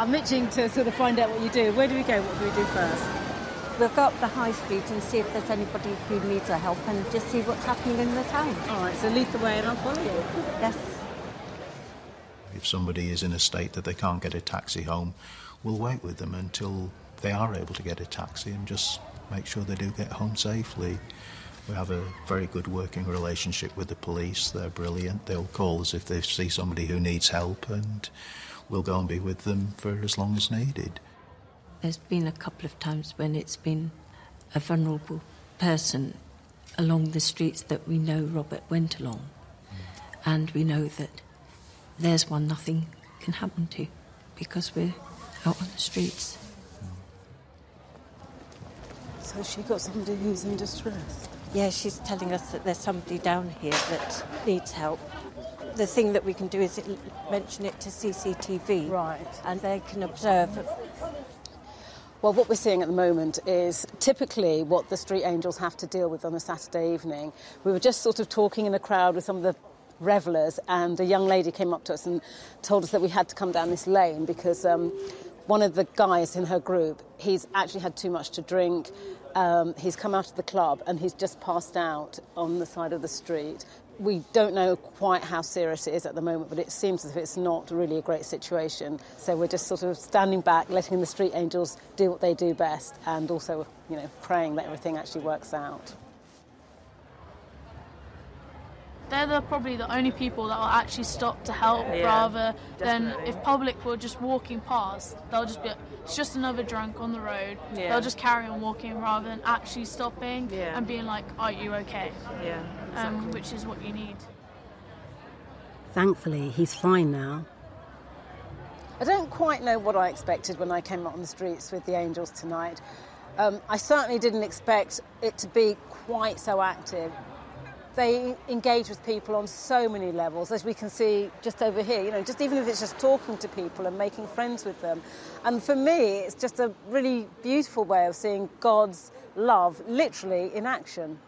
I'm itching to sort of find out what you do. Where do we go? What do we do first? We'll go up the high street and see if there's anybody who needs our help and just see what's happening in the town. All right, so lead the way and I'll follow you. Yes. If somebody is in a state that they can't get a taxi home, we'll wait with them until they are able to get a taxi and just make sure they do get home safely. We have a very good working relationship with the police. They're brilliant. They'll call us if they see somebody who needs help, and we'll go and be with them for as long as needed. There's been a couple of times when it's been a vulnerable person along the streets that we know Robert went along, and we know that there's one nothing can happen to because we're out on the streets. So she got somebody who's in distress? Yeah, she's telling us that there's somebody down here that needs help. The thing that we can do is mention it to CCTV. Right. And they can observe. Well, what we're seeing at the moment is typically what the Street Angels have to deal with on a Saturday evening. We were just sort of talking in a crowd with some of the revellers, and a young lady came up to us and told us that we had to come down this lane because one of the guys in her group, he's actually had too much to drink. He's come out of the club and he's just passed out on the side of the street. We don't know quite how serious it is at the moment, but it seems as if it's not really a great situation. So we're just sort of standing back, letting the Street Angels do what they do best, and also, praying that everything actually works out. They're probably the only people that will actually stop to help, rather than if public were just walking past, they'll just be, it's just another drunk on the road. Yeah. They'll just carry on walking rather than actually stopping and being like, are you okay? Yeah, exactly. Which is what you need. Thankfully, he's fine now. I don't quite know what I expected when I came out on the streets with the Angels tonight. I certainly didn't expect it to be quite so active. They engage with people on so many levels, as we can see just over here, just even if it's just talking to people and making friends with them. And for me, it's just a really beautiful way of seeing God's love literally in action.